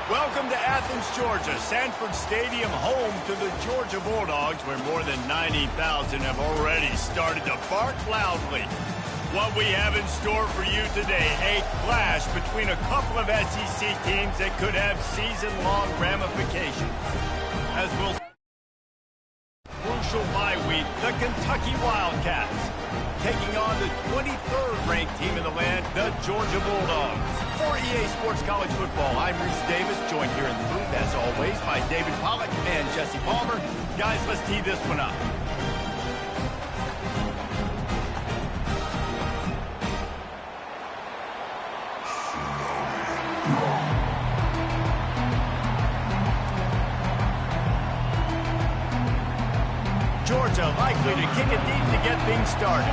Welcome to Athens, Georgia, Sanford Stadium, home to the Georgia Bulldogs, where more than 90,000 have already started to bark loudly. What we have in store for you today, a clash between a couple of SEC teams that could have season-long ramifications. As we'll crucial bye week, the Kentucky Wildcats taking on the 23rd ranked team in the land, the Georgia Bulldogs. For EA Sports College Football, I'm Reese Davis, joined here in the booth, as always, by David Pollack and Jesse Palmer. Guys, let's tee this one up. Georgia likely to kick it deep to get things started.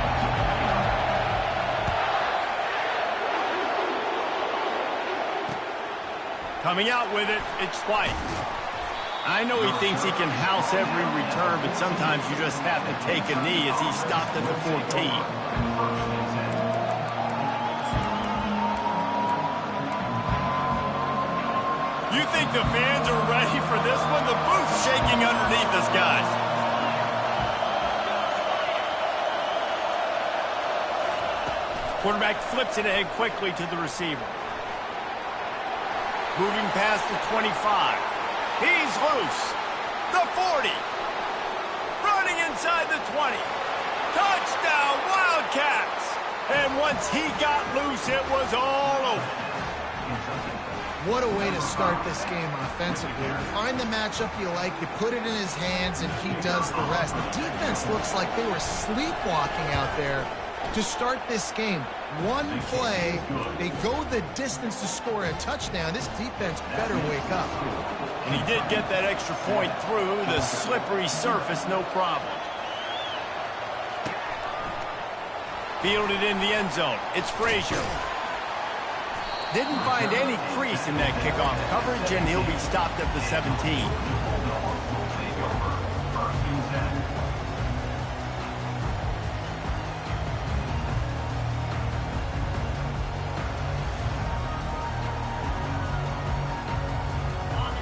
Coming out with it, it's White. I know he thinks he can house every return, but sometimes you just have to take a knee as he stopped at the 14. You think the fans are ready for this one? The booth's shaking underneath us, guys. Quarterback flips it ahead quickly to the receiver. Moving past the 25. He's loose. The 40. Running inside the 20. Touchdown, Wildcats! And once he got loose, it was all over. What a way to start this game offensively. You find the matchup you like, you put it in his hands, and he does the rest. The defense looks like they were sleepwalking out there to start this game. One play, they go the distance to score a touchdown. This defense better wake up. And he did get that extra point through the slippery surface, no problem. Fielded in the end zone. It's Frazier. Didn't find any crease in that kickoff coverage, and he'll be stopped at the 17.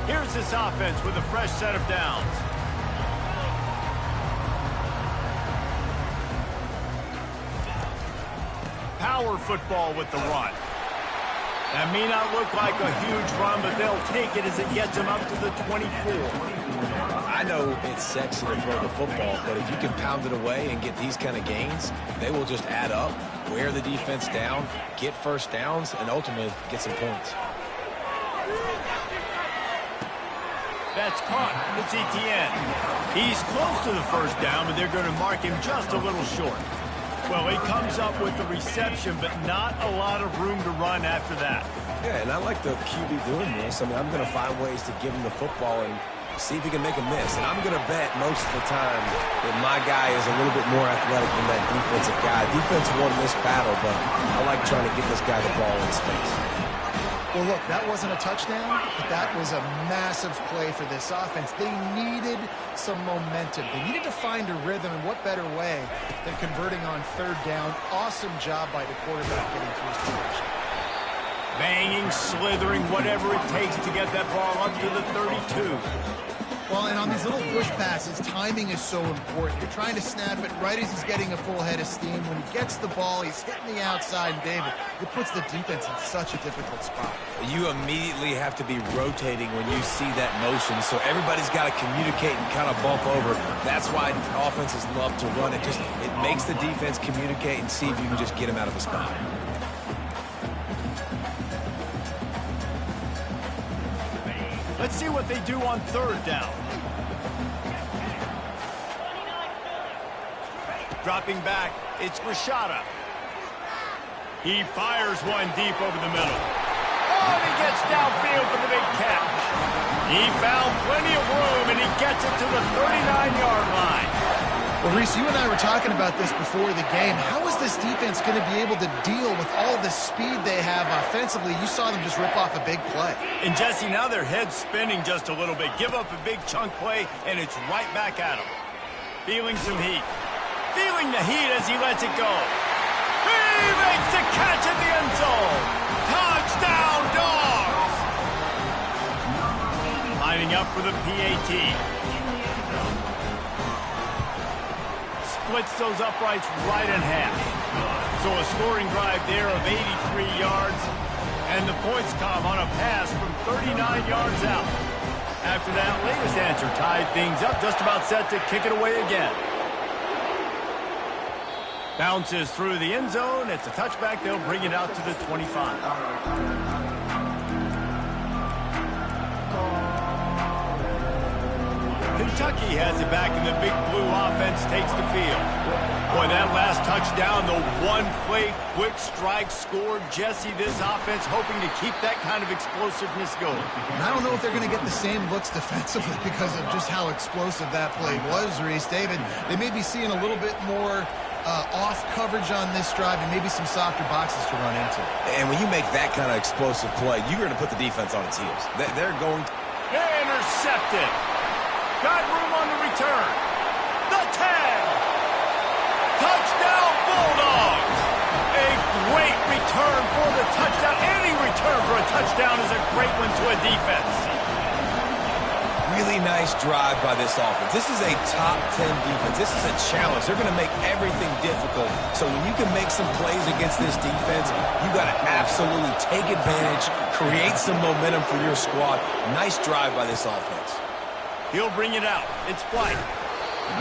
Here's this offense with a fresh set of downs. Power football with the run. That may not look like a huge run, but they'll take it as it gets them up to the 24. I know it's sexy to throw the football, but if you can pound it away and get these kind of gains, they will just add up, wear the defense down, get first downs, and ultimately get some points. That's caught. It's Etienne. He's close to the first down, but they're going to mark him just a little short. Well, he comes up with the reception, but not a lot of room to run after that. Yeah, and I like the QB doing this. I mean, I'm going to find ways to give him the football and see if he can make a miss. And I'm going to bet most of the time that my guy is a little bit more athletic than that defensive guy. Defense won this battle, but I like trying to get this guy the ball in space. Well, look, that wasn't a touchdown, but that was a massive play for this offense. They needed some momentum. They needed to find a rhythm, and what better way than converting on third down. Awesome job by the quarterback getting to his position. Banging, slithering, whatever it takes to get that ball up to the 32. Well, and on these little push passes, timing is so important. You're trying to snap it right as he's getting a full head of steam. When he gets the ball, he's hitting the outside, and David, it puts the defense in such a difficult spot. You immediately have to be rotating when you see that motion, so everybody's got to communicate and kind of bump over. That's why offenses love to run it. It makes the defense communicate and see if you can just get him out of the spot. Let's see what they do on third down. Dropping back, it's Rashada. He fires one deep over the middle. Oh, and he gets downfield for the big catch. He found plenty of room, and he gets it to the 39-yard line. Well, Reese, you and I were talking about this before the game. How is this defense going to be able to deal with all the speed they have offensively? You saw them just rip off a big play. And, Jesse, now their head's spinning just a little bit. Give up a big chunk play, and it's right back at them. Feeling some heat. Feeling the heat as he lets it go. He makes the catch at the end zone. Touchdown, Dogs! for the PAT. Splits those uprights right in half. So a scoring drive there of 83 yards, and the points come on a pass from 39 yards out. After that latest answer tied things up, just about set to kick it away again. Bounces through the end zone. It's a touchback. They'll bring it out to the 25. Kentucky has it back, and the Big Blue offense takes the field. Boy, that last touchdown, the one-play quick strike scored. Jesse, this offense hoping to keep that kind of explosiveness going. I don't know if they're going to get the same looks defensively because of just how explosive that play was, Reese. David, they may be seeing a little bit more off coverage on this drive and maybe some softer boxes to run into. And when you make that kind of explosive play, you're going to put the defense on its heels. They're going to... Intercepted. Got room on the return. The tag. Touchdown, Bulldogs. A great return for the touchdown. Any return for a touchdown is a great one to a defense. Really nice drive by this offense. This is a top 10 defense. This is a challenge. They're going to make everything difficult. So when you can make some plays against this defense, you got to absolutely take advantage, create some momentum for your squad. Nice drive by this offense. He'll bring it out. It's White.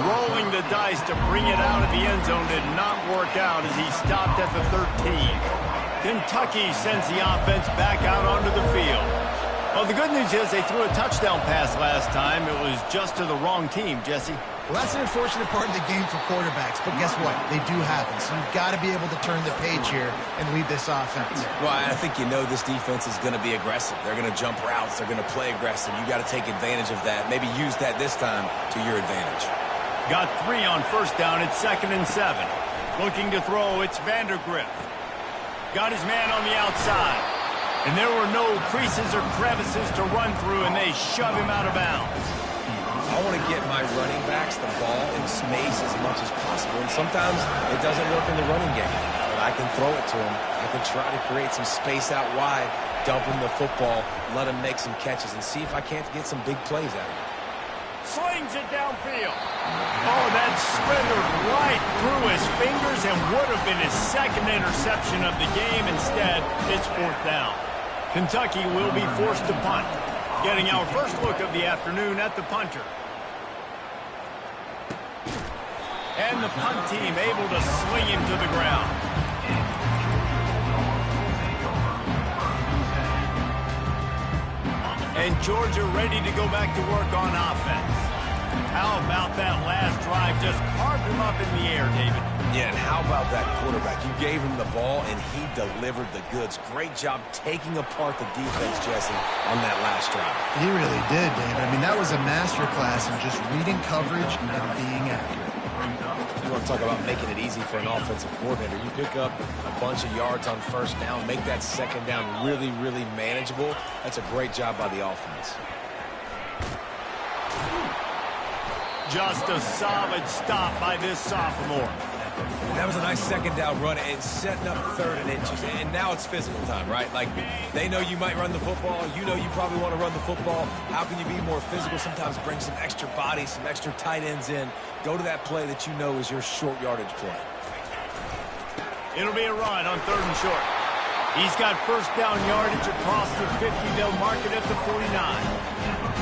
Rolling the dice to bring it out of the end zone did not work out as he stopped at the 13. Kentucky sends the offense back out onto the field. Well, the good news is they threw a touchdown pass last time. It was just to the wrong team, Jesse. Well, that's an unfortunate part of the game for quarterbacks, but guess what? They do happen, so you've got to be able to turn the page here and lead this offense. Well, I think you know this defense is going to be aggressive. They're going to jump routes. They're going to play aggressive. You got to take advantage of that. Maybe use that this time to your advantage. Got 3 on first down. It's 2nd and 7. Looking to throw, it's Vandergrift. Got his man on the outside. And there were no creases or crevices to run through, and they shove him out of bounds. I want to get my running backs the ball in space as much as possible, and sometimes it doesn't work in the running game. But I can throw it to him. I can try to create some space out wide, dump him the football, let him make some catches, and see if I can't get some big plays out of him. Slings it downfield. Oh, that slithered right through his fingers and would have been his 2nd interception of the game. Instead, it's 4th down. Kentucky will be forced to punt. Getting our first look of the afternoon at the punter. And the punt team able to swing him to the ground. And Georgia ready to go back to work on offense. How about that last drive? Just carved him up in the air, David. Yeah, and how about that quarterback? You gave him the ball, and he delivered the goods. Great job taking apart the defense, Jesse, on that last drive. He really did, David. I mean, that was a masterclass in just reading coverage and being accurate. You want to talk about making it easy for an offensive coordinator. You pick up a bunch of yards on first down, make that 2nd down really, really manageable. That's a great job by the offense. Just a solid stop by this sophomore. That was a nice 2nd down run and setting up 3rd and inches. And now it's physical time, right? Like, they know you might run the football. You know you probably want to run the football. How can you be more physical? Sometimes bring some extra bodies, some extra tight ends in. Go to that play that you know is your short yardage play. It'll be a run on 3rd and short. He's got first down yardage across the 50. They'll mark it at the 49.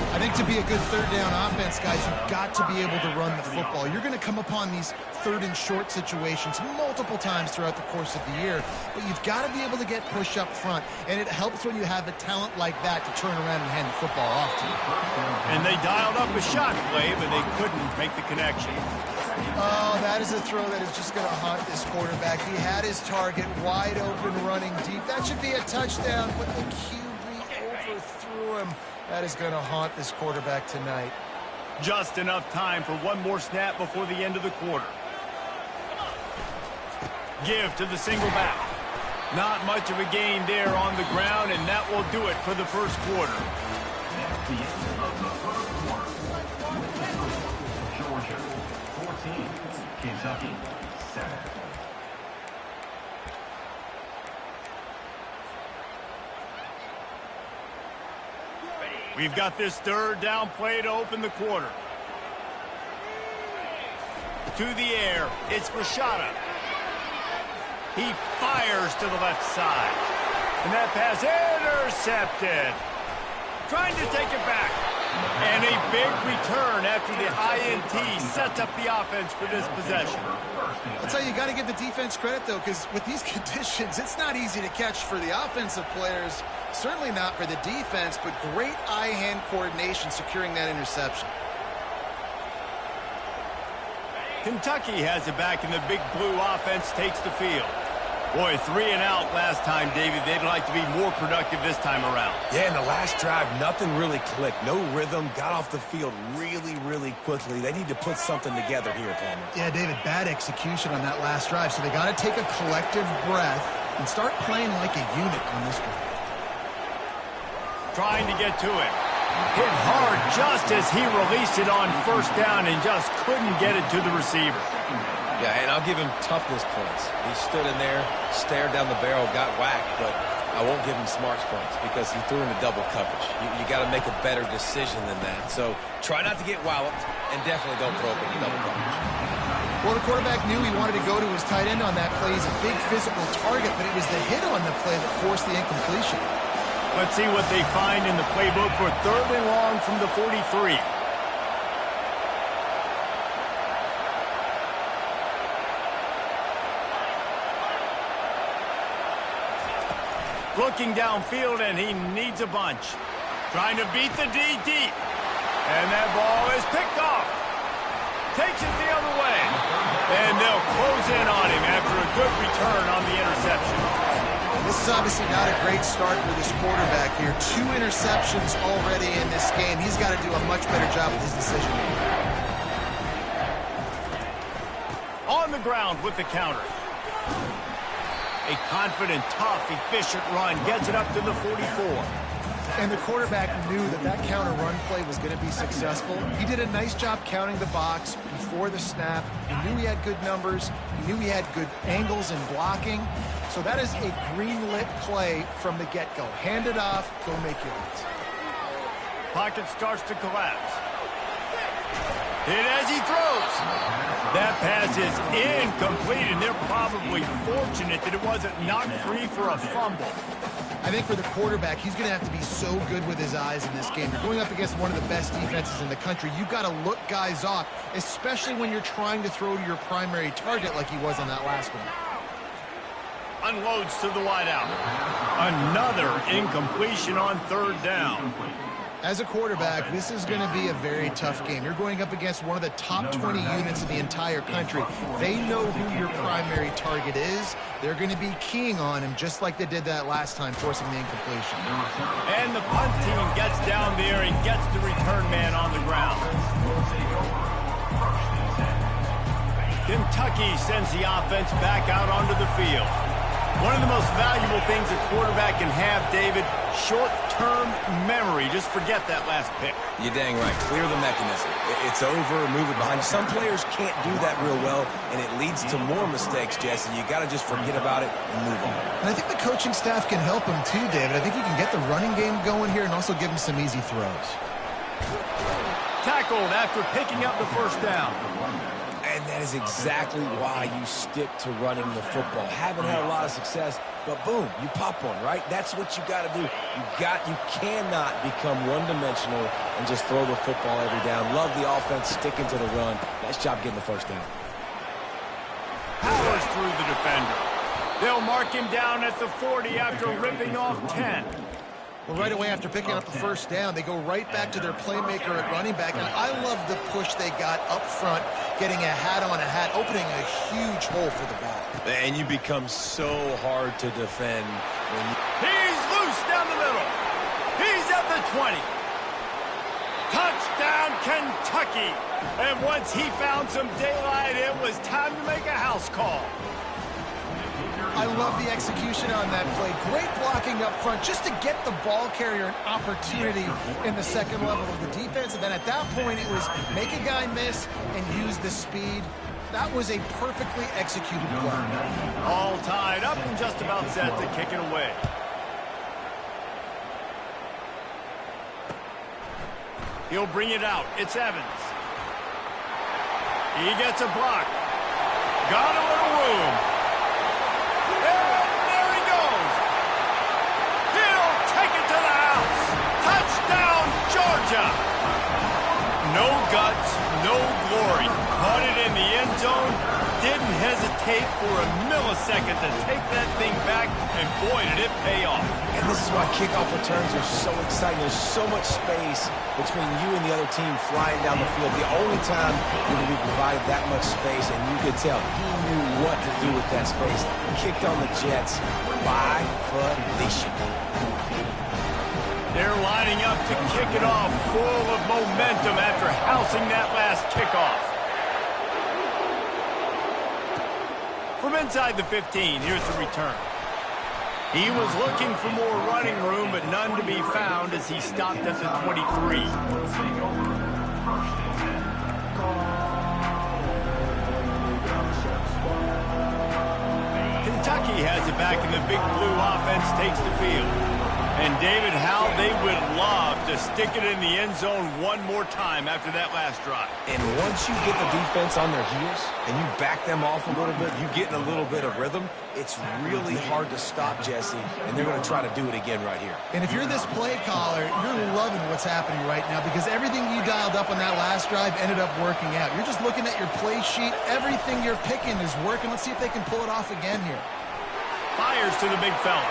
I think to be a good 3rd down offense, guys, you've got to be able to run the football. You're going to come upon these 3rd and short situations multiple times throughout the course of the year, but you've got to be able to get push up front, and it helps when you have a talent like that to turn around and hand the football off to you. And they dialed up a shot play, but they couldn't make the connection. Oh, that is a throw that is just going to haunt this quarterback. He had his target wide open running deep. That should be a touchdown, but the QB overthrew him. That is going to haunt this quarterback tonight. Just enough time for one more snap before the end of the quarter. Give to the single back. Not much of a gain there on the ground, and that will do it for the first quarter. Georgia 14, Kentucky 7. We've got this third down play to open the quarter. To the air, it's Rashada. He fires to the left side. And that pass intercepted. Trying to take it back. And a big return after the INT sets up the offense for this possession. I'll tell you, you got to give the defense credit, though, because with these conditions, it's not easy to catch for the offensive players. Certainly not for the defense, but great eye-hand coordination securing that interception. Kentucky has it back, and the big blue offense takes the field. Boy, 3 and out last time, David. They'd like to be more productive this time around. Yeah, in the last drive, nothing really clicked. No rhythm, got off the field really, really quickly. They need to put something together here, Palmer. Yeah, David, bad execution on that last drive, so they got to take a collective breath and start playing like a unit on this one. Trying to get to it. Hit hard just as he released it on first down and just couldn't get it to the receiver. Yeah, and I'll give him toughness points. He stood in there, stared down the barrel, got whacked, but I won't give him smarts points because he threw into double coverage. You got to make a better decision than that. So try not to get walloped, and definitely don't throw up into double coverage. Well, the quarterback knew he wanted to go to his tight end on that play. He's a big physical target, but it was the hit on the play that forced the incompletion. Let's see what they find in the playbook for 3rd and long from the 43. Looking downfield, and he needs a bunch. Trying to beat the D deep. And that ball is picked off. Takes it the other way. And they'll close in on him after a good return on the interception. This is obviously not a great start for this quarterback here. 2 interceptions already in this game. He's got to do a much better job with his decision making. On the ground with the counter. A confident, tough, efficient run gets it up to the 44. And the quarterback knew that that counter run play was going to be successful. He did a nice job counting the box before the snap. He knew he had good numbers. He knew he had good angles and blocking. So that is a green-lit play from the get-go. Hand it off, go make yards. Pocket starts to collapse. Hit as he throws. That pass is incomplete, and they're probably fortunate that it wasn't knocked free for a fumble. I think for the quarterback, he's going to have to be so good with his eyes in this game. You're going up against one of the best defenses in the country. You've got to look guys off, especially when you're trying to throw to your primary target like he was on that last one. Unloads to the wideout. Another incompletion on 3rd down. As a quarterback, this is going to be a very tough game. You're going up against one of the top 20 units in the entire country. They know who your primary target is. They're going to be keying on him just like they did that last time, forcing the incompletion. And the punt team gets down there and gets the return man on the ground. Kentucky sends the offense back out onto the field. One of the most valuable things a quarterback can have, David, short-term memory. Just forget that last pick. You're dang right. Clear the mechanism. It's over, move it behind. Some players can't do that real well, and it leads to more mistakes, Jesse. You got to just forget about it and move on. And I think the coaching staff can help him too, David. I think he can get the running game going here and also give him some easy throws. Tackled after picking up the first down. And that is exactly why you stick to running the football. Haven't had a lot of success, but boom, you pop one, right? That's what you got to do. You cannot become one-dimensional and just throw the football every down. Love the offense, sticking to the run. Nice job getting the first down. Powers through the defender. They'll mark him down at the 40 after ripping off 10. Well, right away after picking up the first down, they go right back to their playmaker at running back. And I love the push they got up front, getting a hat on a hat, opening a huge hole for the ball. And you become so hard to defend when you... He's loose down the middle. He's at the 20. Touchdown, Kentucky. And once he found some daylight, it was time to make a house call. I love the execution on that play. Great blocking up front just to get the ball carrier an opportunity in the second level of the defense. And then at that point, it was make a guy miss and use the speed. That was a perfectly executed play. All tied up and just about set to kick it away. He'll bring it out. It's Evans. He gets a block. Got a little room. And there he goes. He'll take it to the house. Touchdown, Georgia. No guts, no glory. Caught it in the end zone. Didn't hesitate for a millisecond to take that thing back, and boy, did it pay off. And this is why kickoff returns are so exciting. There's so much space between you and the other team flying down the field. The only time you're going to be provided that much space, and you could tell he knew what to do with that space. Kicked on the Jets by Felicia. They're lining up to kick it off full of momentum after housing that last kickoff. From inside the 15, here's the return. He was looking for more running room, but none to be found as he stopped at the 23. Kentucky has it back, and the Big Blue offense takes the field. And David, how they would love to stick it in the end zone one more time after that last drive. And once you get the defense on their heels and you back them off a little bit, you get in a little bit of rhythm, it's really hard to stop, Jesse, and they're going to try to do it again right here. And if you're this play caller, you're loving what's happening right now because everything you dialed up on that last drive ended up working out. You're just looking at your play sheet. Everything you're picking is working. Let's see if they can pull it off again here. Fires to the big fella.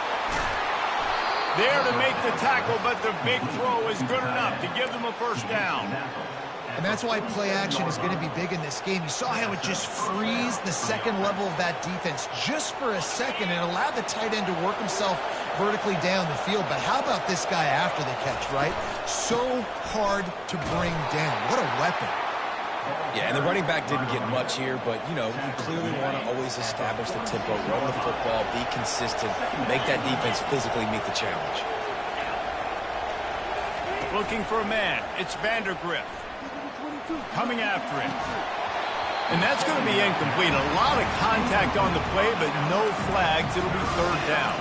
There to make the tackle, but the big throw is good enough to give them a first down. And that's why play action is going to be big in this game. You saw how it just freezed the second level of that defense just for a second and allowed the tight end to work himself vertically down the field. But how about this guy after the catch, right? So hard to bring down. What a weapon. Yeah, and the running back didn't get much here, but, you know, you clearly want to always establish the tempo, run the football, be consistent, make that defense physically meet the challenge. Looking for a man. It's Vandergrift. Coming after him. And that's going to be incomplete. A lot of contact on the play, but no flags. It'll be third down.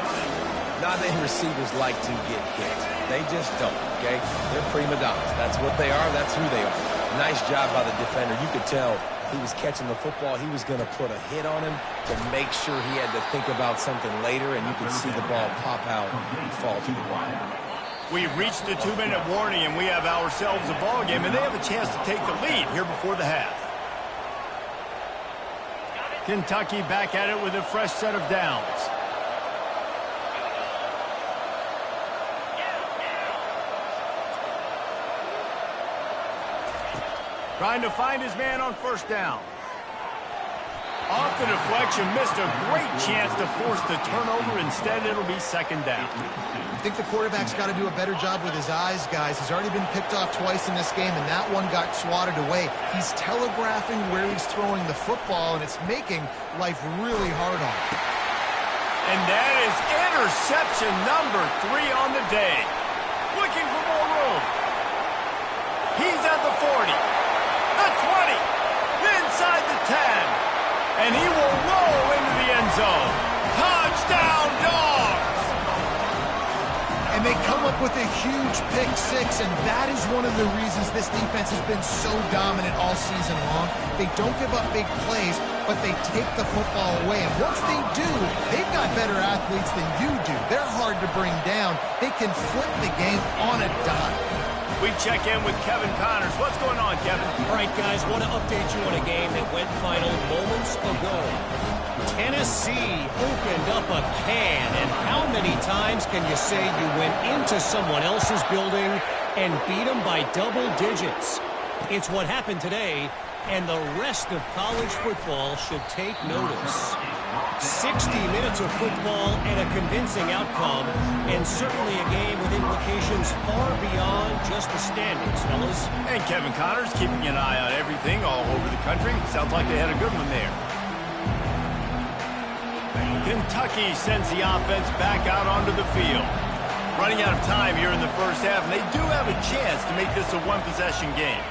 Not many receivers like to get hit. They just don't, okay? They're prima donnas. That's what they are. That's who they are. Nice job by the defender. You could tell he was catching the football. He was going to put a hit on him to make sure he had to think about something later, and you could see the ball pop out and fall to the ground. We've reached the 2-minute warning, and we have ourselves a ball game, and they have a chance to take the lead here before the half. Kentucky back at it with a fresh set of downs. Trying to find his man on first down. Off the deflection, missed a great chance to force the turnover. Instead, it'll be second down. I think the quarterback's got to do a better job with his eyes, guys. He's already been picked off twice in this game, and that one got swatted away. He's telegraphing where he's throwing the football, and it's making life really hard on him. And that is interception number 3 on the day. Looking for more room. He's at the 40. The 20, inside the 10, and he will roll into the end zone. Touchdown, Dogs! And they come up with a huge pick six, and that is one of the reasons this defense has been so dominant all season long. They don't give up big plays, but they take the football away. And once they do, they've got better athletes than you do. They're hard to bring down. They can flip the game on a dime. We check in with Kevin Connors. What's going on, Kevin? All right, guys, want to update you on a game that went final moments ago. Tennessee opened up a can, and how many times can you say you went into someone else's building and beat them by double digits? It's what happened today, and the rest of college football should take notice. 60 minutes of football and a convincing outcome, and certainly a game with implications far beyond just the standings, fellas. And Kevin Connors keeping an eye on everything all over the country. Sounds like they had a good one there. Kentucky sends the offense back out onto the field. Running out of time here in the first half, and they do have a chance to make this a one-possession game.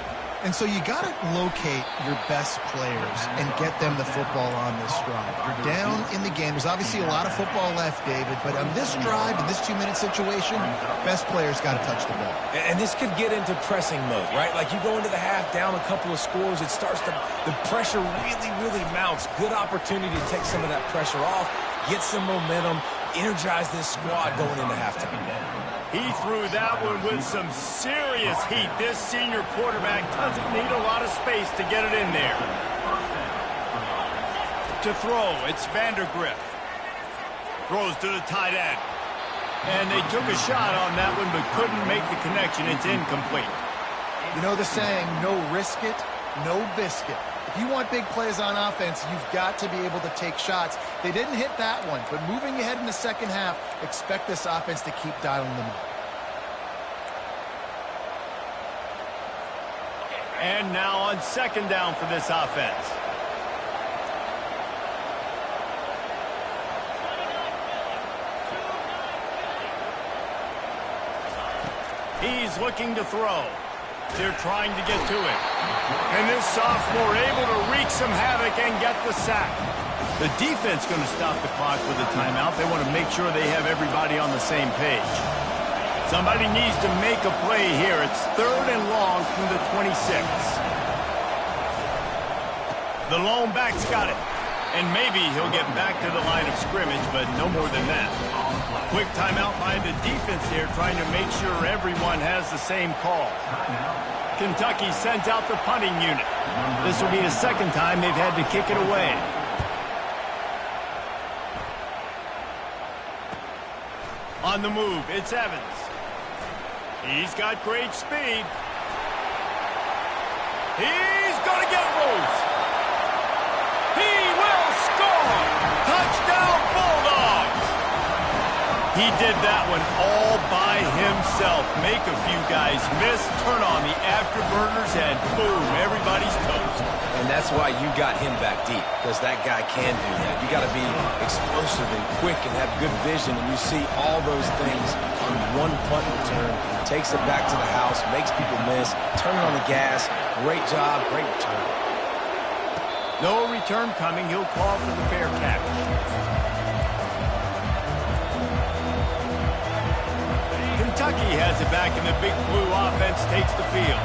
And so you got to locate your best players and get them the football on this drive. You're down in the game. There's obviously a lot of football left, David, but on this drive, in this 2-minute situation, best players got to touch the ball. And this could get into pressing mode, right? Like you go into the half down a couple of scores, it starts to, the pressure really mounts. Good opportunity to take some of that pressure off, get some momentum, energize this squad going into halftime. He threw that one with some serious heat. This senior quarterback doesn't need a lot of space to get it in there. To throw, it's Vandergrift. Throws to the tight end. And they took a shot on that one but couldn't make the connection. It's incomplete. You know the saying, no risk it, no biscuit. If you want big plays on offense, you've got to be able to take shots. They didn't hit that one, but moving ahead in the second half, expect this offense to keep dialing them up. And now on second down for this offense. He's looking to throw. They're trying to get to it. And this sophomore able to wreak some havoc and get the sack. The defense going to stop the clock with a timeout. They want to make sure they have everybody on the same page. Somebody needs to make a play here. It's 3rd and long from the 26. The lone back's got it. And maybe he'll get back to the line of scrimmage, but no more than that. Quick timeout by the defense here, trying to make sure everyone has the same call. Kentucky sends out the punting unit. This will be the second time they've had to kick it away. On the move, it's Evans. He's got great speed. He's going to get loose. He will score! Touchdown Bulldogs! He did that one all by himself. Make a few guys miss, turn on the afterburners, and boom, everybody's toast. And that's why you got him back deep, because that guy can do that. You got to be explosive and quick and have good vision, and you see all those things on one punt return. Takes it back to the house, makes people miss, turning on the gas. Great job, great return. No return coming. He'll call for the fair catch. Kentucky has it back, and the Big Blue offense takes the field.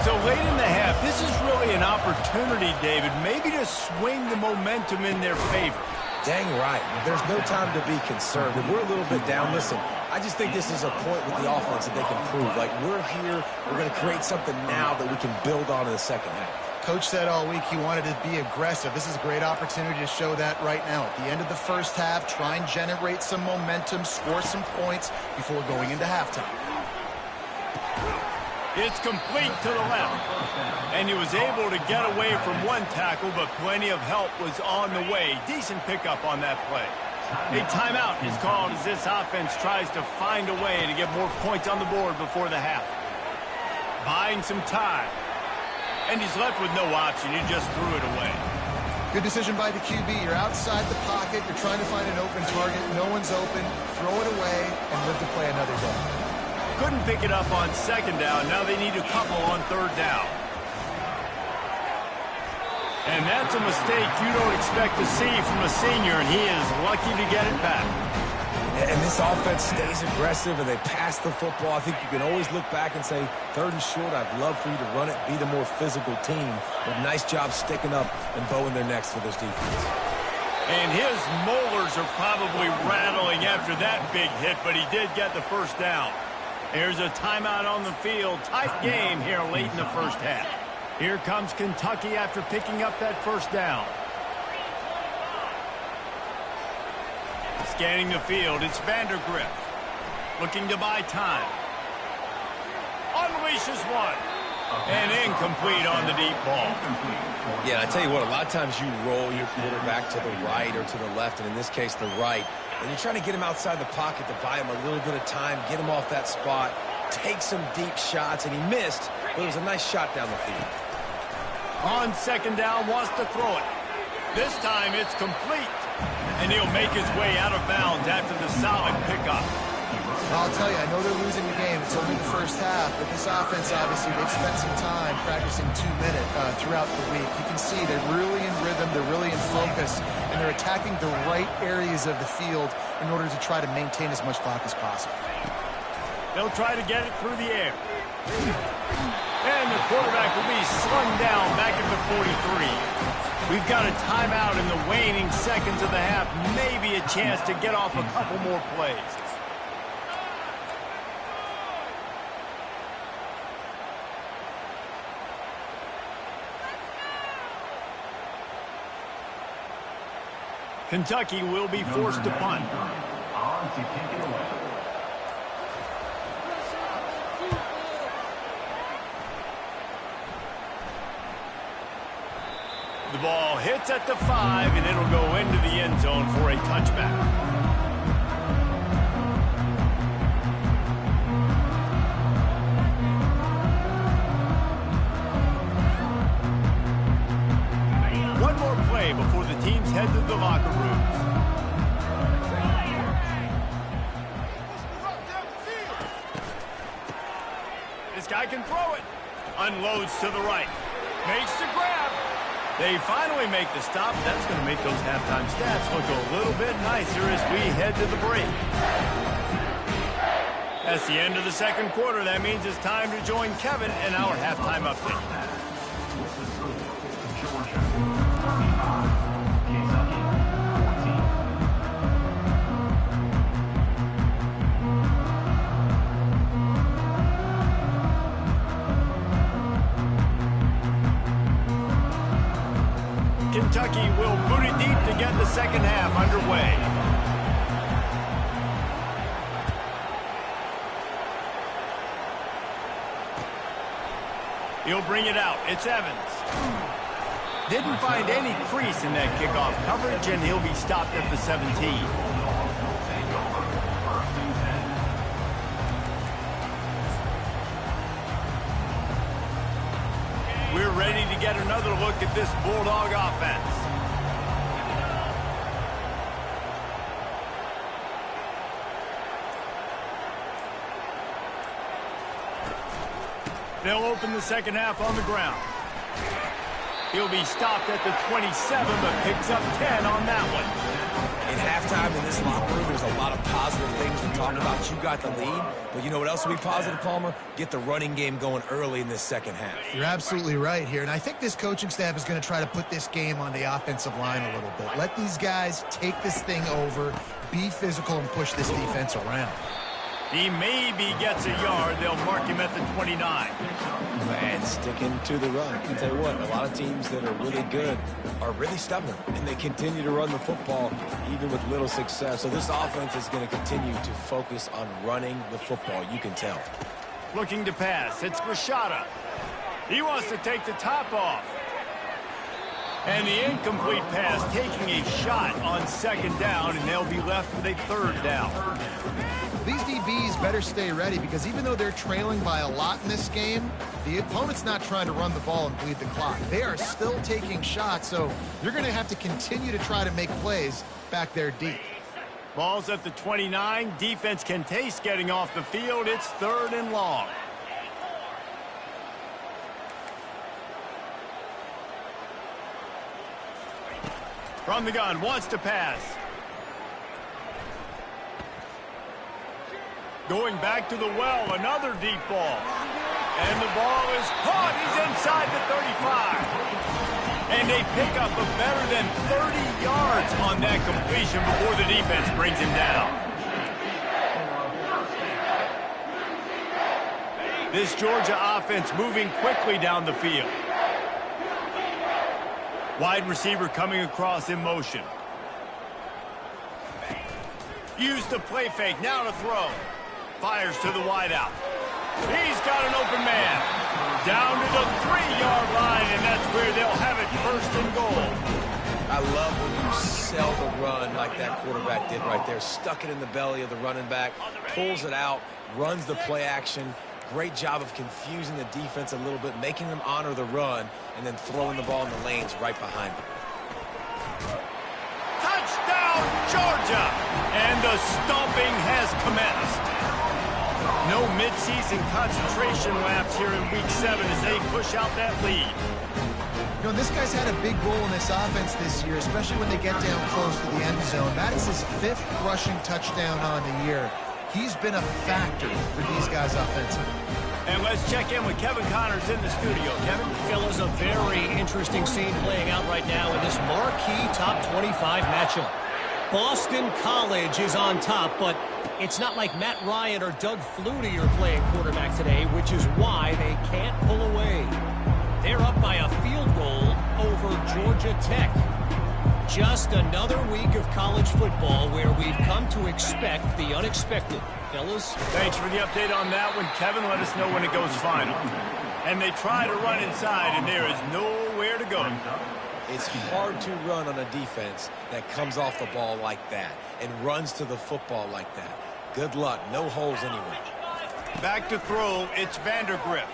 So late in the half, this is really an opportunity, David, maybe to swing the momentum in their favor. Dang right. There's no time to be concerned. If we're a little bit down, listen, I just think this is a point with the offense that they can prove. Like, we're here, we're going to create something now that we can build on in the second half. Coach said all week he wanted to be aggressive. This is a great opportunity to show that right now. At the end of the first half, try and generate some momentum, score some points before going into halftime. It's complete to the left. And he was able to get away from one tackle, but plenty of help was on the way. Decent pickup on that play. A timeout is called as this offense tries to find a way to get more points on the board before the half. Buying some time. And he's left with no option. He just threw it away. Good decision by the QB. You're outside the pocket. You're trying to find an open target. No one's open. Throw it away and live to play another day. Couldn't pick it up on second down. Now they need a couple on third down. And that's a mistake you don't expect to see from a senior, and he is lucky to get it back. And this offense stays aggressive, and they pass the football. I think you can always look back and say, 3rd and short, I'd love for you to run it, be the more physical team. But nice job sticking up and bowing their necks for this defense. And his molars are probably rattling after that big hit, but he did get the first down. There's a timeout on the field. Tight game here late in the first half. Here comes Kentucky after picking up that first down. Scanning the field, it's Vandergrift. Looking to buy time. Unleashes one. And incomplete on the deep ball. Yeah, I tell you what, a lot of times you roll your quarterback to the right or to the left, and in this case, the right. And you're trying to get him outside the pocket to buy him a little bit of time, get him off that spot, take some deep shots, and he missed, but it was a nice shot down the field. On second down, wants to throw it. This time it's complete. And he'll make his way out of bounds after the solid pickup. I'll tell you, I know they're losing the game. It's only the first half, but this offense, obviously, they've spent some time practicing 2-minute throughout the week. You can see they're really in rhythm, they're really in focus, and they're attacking the right areas of the field in order to try to maintain as much clock as possible. They'll try to get it through the air. And the quarterback will be slung down back at the 43. We've got a timeout in the waning seconds of the half. Maybe a chance to get off a couple more plays. Kentucky will be forced to punt. On to kick it away. The ball hits at the 5, and it'll go into the end zone for a touchback. One more play before the teams head to the locker rooms. This guy can throw it. Unloads to the right. Makes the grab. They finally make the stop. That's going to make those halftime stats look a little bit nicer as we head to the break. That's the end of the second quarter. That means it's time to join Kevin in our halftime update. Georgia 25, Kentucky 14. Kentucky will boot it deep to get the second half underway. He'll bring it out. It's Evans. Didn't find any crease in that kickoff coverage, and he'll be stopped at the 17. We're ready to get another look at this Bulldog offense. They'll open the second half on the ground. He'll be stopped at the 27, but picks up 10 on that one. In halftime in this locker room, there's a lot of positive things to talk about. You got the lead, but you know what else will be positive, Palmer? Get the running game going early in this second half. You're absolutely right here, and I think this coaching staff is going to try to put this game on the offensive line a little bit. Let these guys take this thing over, be physical, and push this defense around. He maybe gets a yard. They'll mark him at the 29. And sticking to the run. I tell you what, a lot of teams that are really good are really stubborn, and they continue to run the football even with little success. So this offense is going to continue to focus on running the football. You can tell. Looking to pass. It's Rashada. He wants to take the top off. And the incomplete pass, taking a shot on second down, and they'll be left with a third down. These DBs better stay ready because even though they're trailing by a lot in this game, the opponent's not trying to run the ball and bleed the clock. They are still taking shots, so you're going to have to continue to try to make plays back there deep. Ball's at the 29. Defense can taste getting off the field. It's third and long. From the gun, wants to pass. Going back to the well, another deep ball. And the ball is caught. He's inside the 35. And they pick up a better than 30 yards on that completion before the defense brings him down. This Georgia offense moving quickly down the field. Wide receiver coming across in motion. Use the play fake, now to throw. Fires to the wideout. He's got an open man. Down to the 3-yard line, and that's where they'll have it first and goal. I love when you sell the run like that quarterback did right there. Stuck it in the belly of the running back, pulls it out, runs the play action. Great job of confusing the defense a little bit, making them honor the run, and then throwing the ball in the lanes right behind them. Touchdown, Georgia! Georgia, and the stomping has commenced. No midseason concentration laps here in Week 7 as they push out that lead. You know, this guy's had a big role in this offense this year, especially when they get down close to the end zone. That is his 5th rushing touchdown on the year. He's been a factor for these guys offensively. And let's check in with Kevin Connors in the studio. Kevin? Fellas, a very interesting scene playing out right now in this marquee top 25 matchup. Boston College is on top, but it's not like Matt Ryan or Doug Flutie are playing quarterback today, which is why they can't pull away. They're up by a field goal over Georgia Tech. Just another week of college football where we've come to expect the unexpected. Fellas? Thanks for the update on that one, Kevin. Let us know when it goes final. And they try to run inside, and there is nowhere to go. It's hard to run on a defense that comes off the ball like that and runs to the football like that. Good luck. No holes anywhere. Back to throw. It's Vandergriff.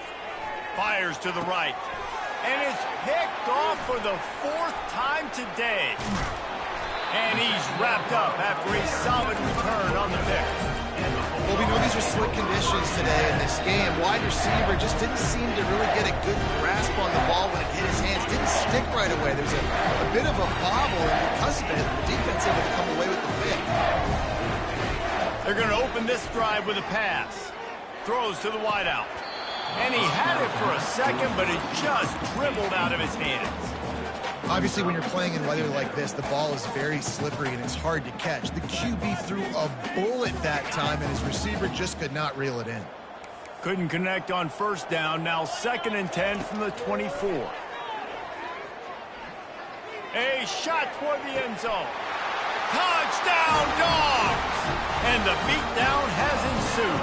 Fires to the right. And it's picked off for the 4th time today. And he's wrapped up after a solid return on the pick. Well, we know these are slick conditions today in this game. Wide receiver just didn't seem to really get a good grasp on the ball when it hit his hands. Didn't stick right away. There's a bit of a bobble, and because of it, the defense able to come away with the pick. They're going to open this drive with a pass. Throws to the wideout. And he had it for a second, but it just dribbled out of his hands. Obviously, when you're playing in weather like this, the ball is very slippery and it's hard to catch. The QB threw a bullet that time, and his receiver just could not reel it in. Couldn't connect on first down. Now 2nd and 10 from the 24. A shot toward the end zone. Touchdown, Dogs! And the beatdown has ensued.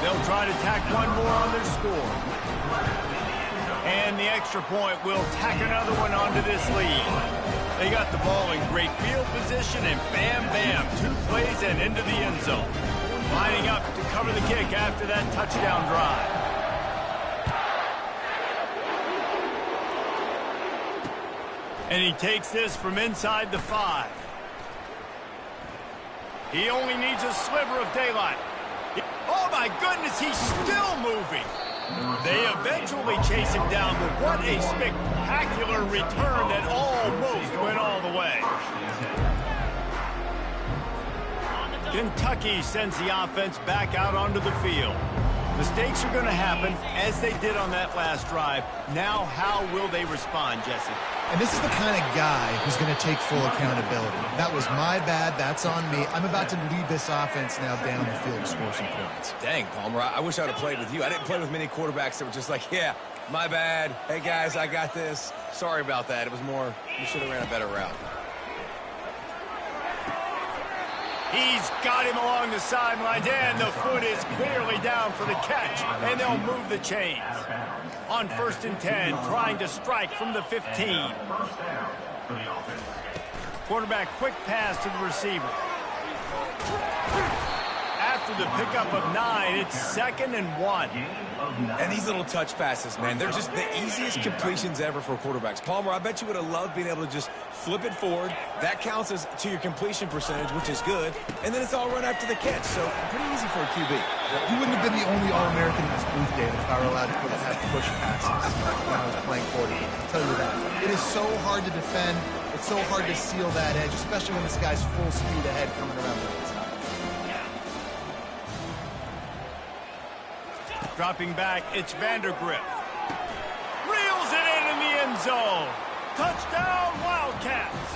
They'll try to tack one more on their score. And the extra point will tack another one onto this lead. They got the ball in great field position, and bam, bam, 2 plays and into the end zone. Lining up to cover the kick after that touchdown drive. And he takes this from inside the 5. He only needs a sliver of daylight. Oh, my goodness, he's still moving. They eventually chase him down, but what a spectacular return that almost went all the way. Kentucky sends the offense back out onto the field. Mistakes are going to happen, as they did on that last drive. Now, how will they respond, Jesse? And this is the kind of guy who's going to take full accountability. That was my bad. That's on me. I'm about to lead this offense now down the field and score some points. Dang, Palmer, I wish I would have played with you. I didn't play with many quarterbacks that were just like, yeah, my bad. Hey, guys, I got this. Sorry about that. It was more, you should have ran a better route. He's got him along the sidelines, and the foot is clearly down for the catch, and they'll move the chains. On 1st and 10, trying to strike from the 15. Quarterback quick pass to the receiver. After the pickup of 9, it's 2nd and 1. And these little touch passes, man, they're just the easiest completions ever for quarterbacks. Palmer, I bet you would have loved being able to just flip it forward. That counts as to your completion percentage, which is good. And then it's all run after the catch, so pretty easy for a QB. You wouldn't have been the only All-American in this booth, David, if I were allowed to have push passes when I was playing quarterback. I'll tell you that. It is so hard to defend. It's so hard to seal that edge, especially when this guy's full speed ahead coming around the outside. Dropping back, it's Vandergriff. Reels it in the end zone. Touchdown, Wildcats.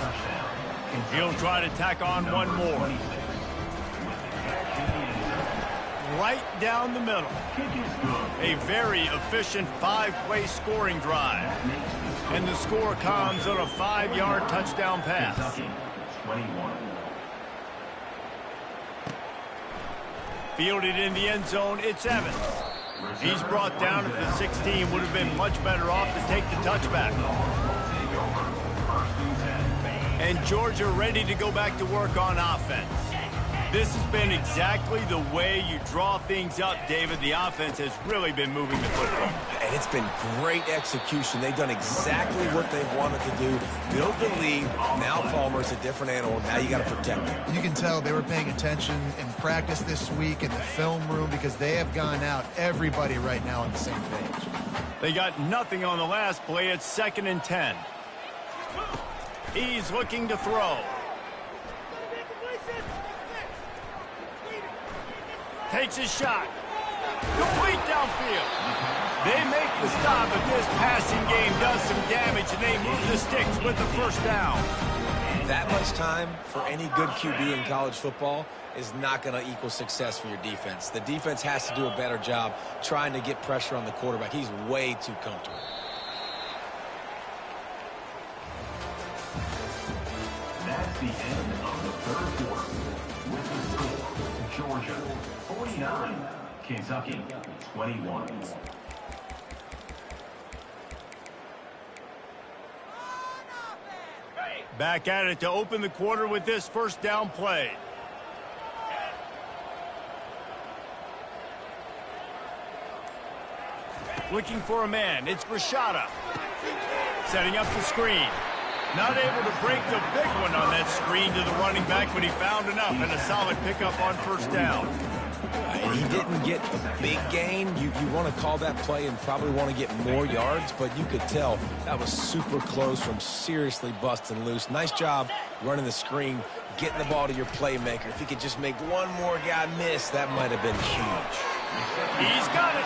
He'll try to tack on one more. Right down the middle. A very efficient 5-play scoring drive. And the score comes on a 5-yard touchdown pass. Fielded in the end zone, it's Evans. He's brought down at the 16. Would have been much better off to take the touchback. And Georgia ready to go back to work on offense. This has been exactly the way you draw things up, David. The offense has really been moving the football. And it's been great execution. They've done exactly what they wanted to do. Build the lead. Now Palmer's a different animal. Now you got to protect him. You can tell they were paying attention in practice this week in the film room because they have gone out, everybody right now on the same page. They got nothing on the last play. It's 2nd and 10. He's looking to throw. Takes a shot. Complete downfield. They make the stop, but this passing game does some damage, and they move the sticks with the first down. That much time for any good QB in college football is not going to equal success for your defense. The defense has to do a better job trying to get pressure on the quarterback. He's way too comfortable. That's the end of the third quarter. With the score, Georgia 49, Kentucky 21. Back at it to open the quarter with this first down play. Looking for a man. It's Rashada. Setting up the screen. Not able to break the big one on that screen to the running back, but he found enough and a solid pickup on first down. And he didn't get a big gain. You want to call that play and probably want to get more yards, but you could tell that was super close from seriously busting loose. Nice job running the screen, getting the ball to your playmaker. If he could just make one more guy miss, that might have been huge. He's got it.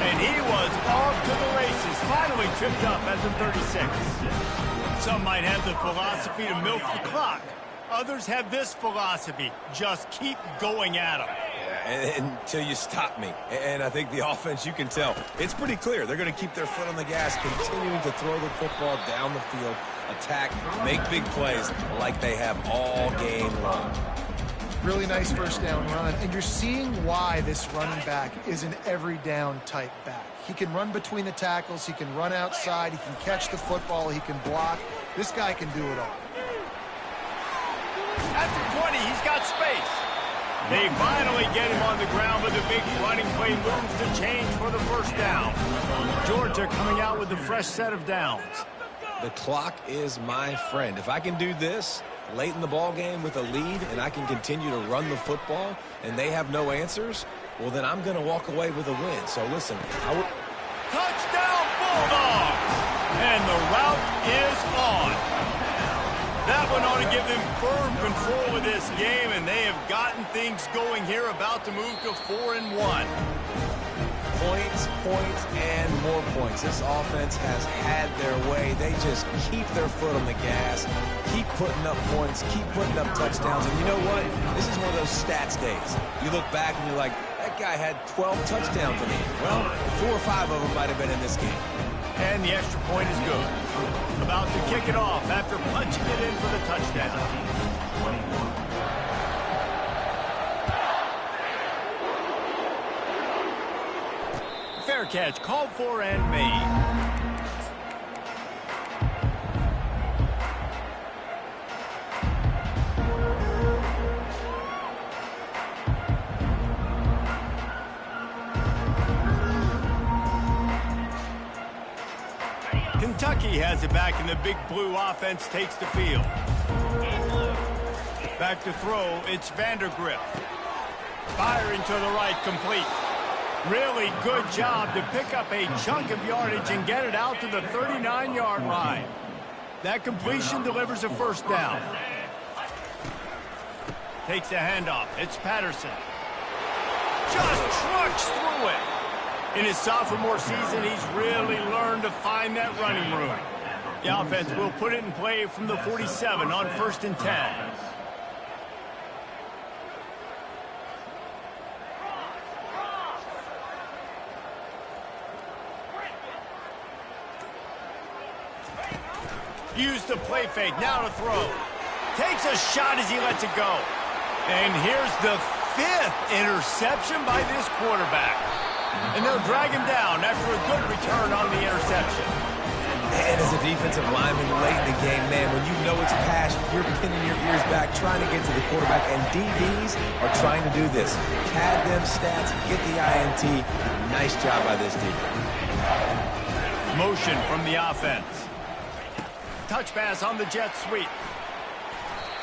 And he was off to the races. Finally tripped up at the 36. Some might have the philosophy to milk the clock. Others have this philosophy. Just keep going at them. Until you stop me. And I think the offense, you can tell, it's pretty clear. They're going to keep their foot on the gas, continuing to throw the football down the field, attack, make big plays like they have all game long. Really nice first down run, and you're seeing why this running back is an every down type back. He can run between the tackles, he can run outside, he can catch the football, he can block. This guy can do it all. At the 20, he's got space. They finally get him on the ground with a big running play moves to change for the first down. Georgia coming out with a fresh set of downs. The clock is my friend. If I can do this late in the ball game with a lead and I can continue to run the football and they have no answers, well, then I'm going to walk away with a win. So, listen, Touchdown, Bulldogs! And the route is on. That one ought to give them firm control of this game, and they have gotten things going here, about to move to 4-1. Points, and more points. This offense has had their way. They just keep their foot on the gas, keep putting up points, keep putting up touchdowns. And you know what? This is one of those stats days. You look back and you're like, that guy had 12 touchdowns in it. Well, 4 or 5 of them might have been in this game. And the extra point is good. About to kick it off after punching it in for the touchdown. Fair catch, called for and made. Kentucky has it back, and the big blue offense takes the field. Back to throw, it's Vandergrift. Firing to the right, complete. Really good job to pick up a chunk of yardage and get it out to the 39-yard line. That completion delivers a first down. Takes the handoff, it's Patterson. Just trucks through it. In his sophomore season, he's really learned to find that running room. The offense will put it in play from the 47 on 1st and 10. Use the play fake, now to throw. Takes a shot as he lets it go. And here's the 5th interception by this quarterback. And they'll drag him down after a good return on the interception. And as a defensive lineman late in the game, man, when you know it's past, you're pinning your ears back, trying to get to the quarterback, and DBs are trying to do this. Pad them stats, get the INT. Nice job by this defense. Motion from the offense. Touch pass on the jet sweep.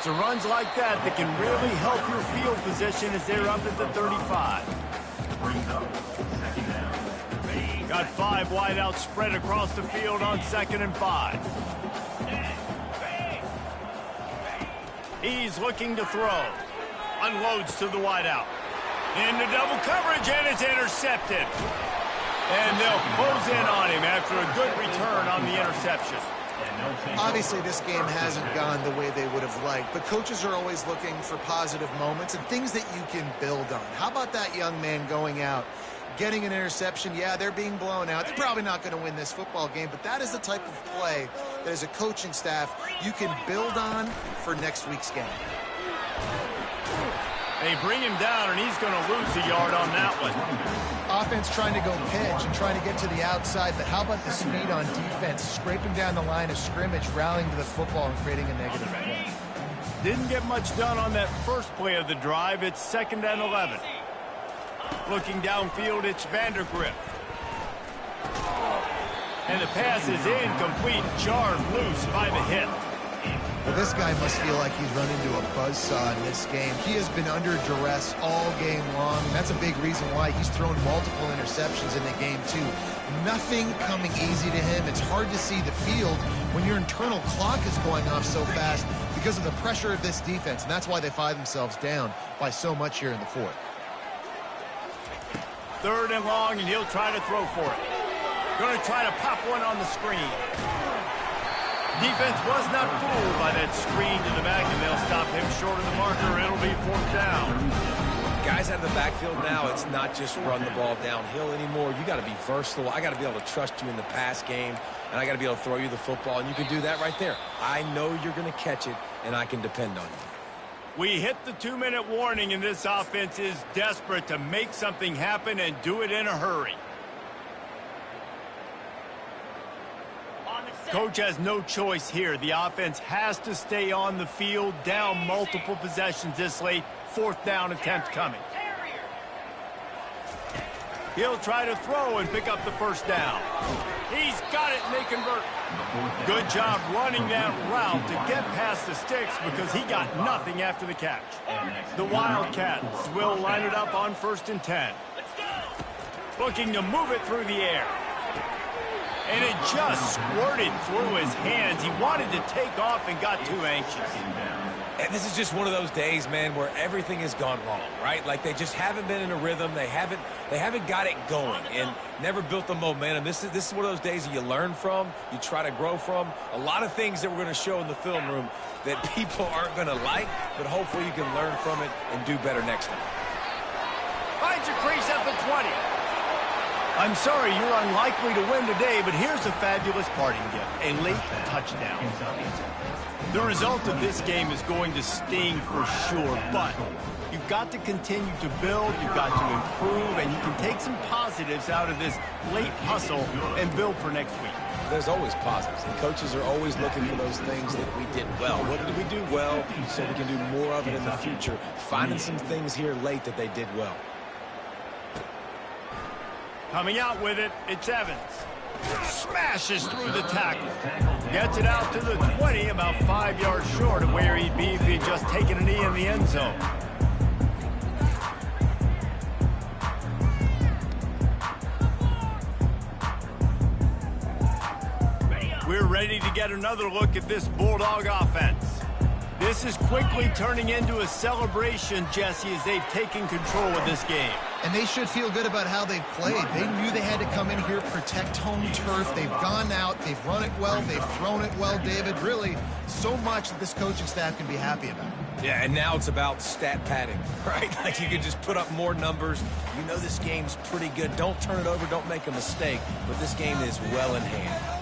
So runs like that can really help your field position as they're up at the 35. Got 5 wide out spread across the field on 2nd and 5. He's looking to throw. Unloads to the wide out. Into double coverage, and it's intercepted. And they'll close in on him after a good return on the interception. Obviously, this game hasn't gone the way they would have liked, but coaches are always looking for positive moments and things that you can build on. How about that young man going out, getting an interception? Yeah, they're being blown out. They're probably not going to win this football game, but that is the type of play that as a coaching staff you can build on for next week's game. They bring him down, and he's going to lose a yard on that one. Offense trying to go pitch and trying to get to the outside, but how about the speed on defense, scraping down the line of scrimmage, rallying to the football, and creating a negative play. Didn't get much done on that first play of the drive. It's 2nd and 11. Looking downfield, it's Vandergrift. And the pass is incomplete, jarred loose by the hit. Well, this guy must feel like he's run into a buzzsaw in this game. He has been under duress all game long, and that's a big reason why he's thrown multiple interceptions in the game, too. Nothing coming easy to him. It's hard to see the field when your internal clock is going off so fast because of the pressure of this defense, and that's why they find themselves down by so much here in the 4th. 3rd and long, and he'll try to throw for it. Going to try to pop one on the screen. Defense was not fooled by that screen to the back, and they'll stop him short of the marker. It'll be 4th down. Guys out of the backfield now, it's not just run the ball downhill anymore. You got to be versatile. I got to be able to trust you in the pass game, and I got to be able to throw you the football, and you can do that right there. I know you're going to catch it, and I can depend on you. We hit the 2-minute warning, and this offense is desperate to make something happen and do it in a hurry. Coach has no choice here. The offense has to stay on the field, down multiple possessions this late. 4th down attempt coming. He'll try to throw and pick up the 1st down. He's got it, and they convert. Good job running that route to get past the sticks because he got nothing after the catch. The Wildcats will line it up on 1st and 10. Looking to move it through the air. And it just squirted through his hands. He wanted to take off and got too anxious. And this is just one of those days, man, where everything has gone wrong, right? Like they just haven't been in a rhythm. They haven't got it going and never built the momentum. This is one of those days that you learn from, you try to grow from. A lot of things that we're going to show in the film room that people aren't going to like, but hopefully you can learn from it and do better next time. Finds a crease at the 20. I'm sorry you're unlikely to win today, but here's a fabulous parting gift, a late touchdown. The result of this game is going to sting for sure, but you've got to continue to build, you've got to improve, and you can take some positives out of this late hustle and build for next week. There's always positives, and coaches are always looking for those things that we did well. What did we do well so we can do more of it in the future? Finding some things here late that they did well. Coming out with it, it's Evans. Smashes through the tackle. Gets it out to the 20, about 5 yards short of where he'd be if he'd just taken a knee in the end zone. We're ready to get another look at this Bulldog offense. This is quickly turning into a celebration, Jesse, as they've taken control of this game. And they should feel good about how they've played. They knew they had to come in here, protect home turf. They've gone out, they've run it well, they've thrown it well, David. Really, so much that this coaching staff can be happy about. Yeah, and now it's about stat padding, right? Like you can just put up more numbers. You know this game's pretty good. Don't turn it over, don't make a mistake. But this game is well in hand.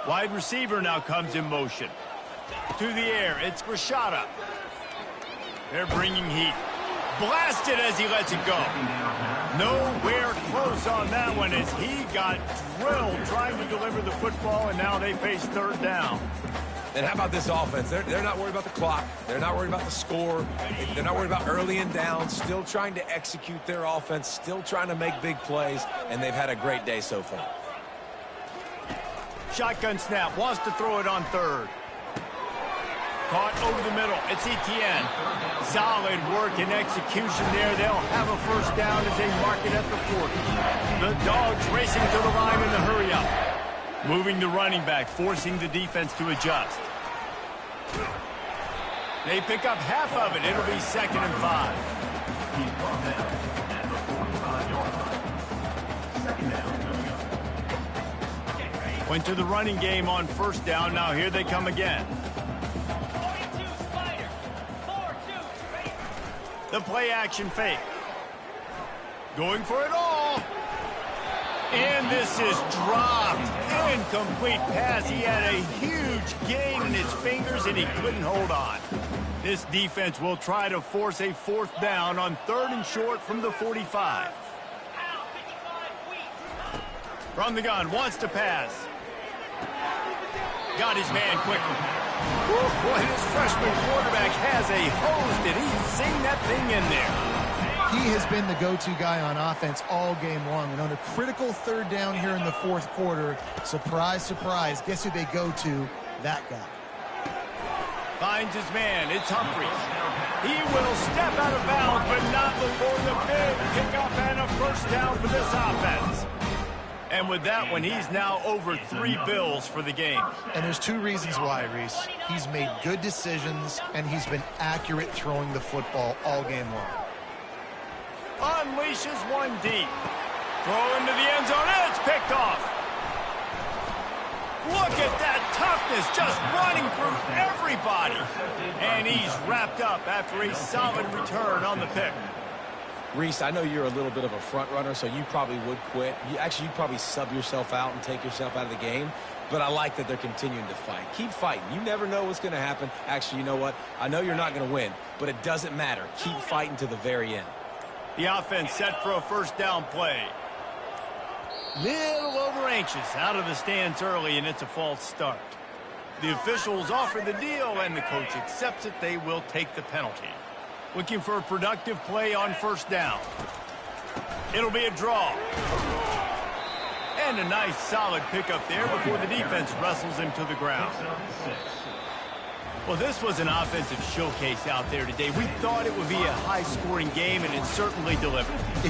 Wide receiver now comes in motion. To the air, it's Rashada. They're bringing heat. blasted as he lets it go. Nowhere close on that one as he got drilled trying to deliver the football, and now they face third down. And how about this offense? They're not worried about the clock. They're not worried about the score. They're not worried about early and down. Still trying to execute their offense. Still trying to make big plays. And they've had a great day so far. Shotgun snap. Wants to throw it on third. Caught over the middle. It's Etienne. Solid work and execution there. They'll have a first down as they mark it at the 40. The Dogs racing to the line in the hurry up. Moving the running back, forcing the defense to adjust. They pick up half of it. It'll be 2nd and 5. He's brought down at the 45-yard line. 2nd down coming up. Went to the running game on first down. Now here they come again. The play action fake. Going for it all. And this is dropped. Incomplete pass. He had a huge gain in his fingers, and he couldn't hold on. This defense will try to force a 4th down on 3rd and short from the 45. From the gun, wants to pass. Got his man quickly. Boy, this freshman quarterback has a hose. Did he sing that thing in there? He has been the go-to guy on offense all game long. And on a critical 3rd down here in the 4th quarter, surprise, surprise, guess who they go to? That guy. Finds his man. It's Humphries. He will step out of bounds, but not before the big pickup and a first down for this offense. And with that one, he's now over 3 bills for the game. And there's 2 reasons why, Reese. He's made good decisions, and he's been accurate throwing the football all game long. Unleashes one deep. Throw into the end zone, and it's picked off. Look at that toughness, just running through everybody. And he's wrapped up after a solid return on the pick. Reese, I know you're a little bit of a front runner, so you probably would quit. You'd probably sub yourself out and take yourself out of the game. But I like that they're continuing to fight. Keep fighting. You never know what's going to happen. Actually, you know what? I know you're not going to win, but it doesn't matter. Keep fighting to the very end. The offense set for a first down play. Little over anxious out of the stands early, and it's a false start. The officials offer the deal, and the coach accepts it. They will take the penalty. Looking for a productive play on first down. It'll be a draw. And a nice solid pickup there before the defense wrestles him to the ground. Well, this was an offensive showcase out there today. We thought it would be a high-scoring game, and it certainly delivered.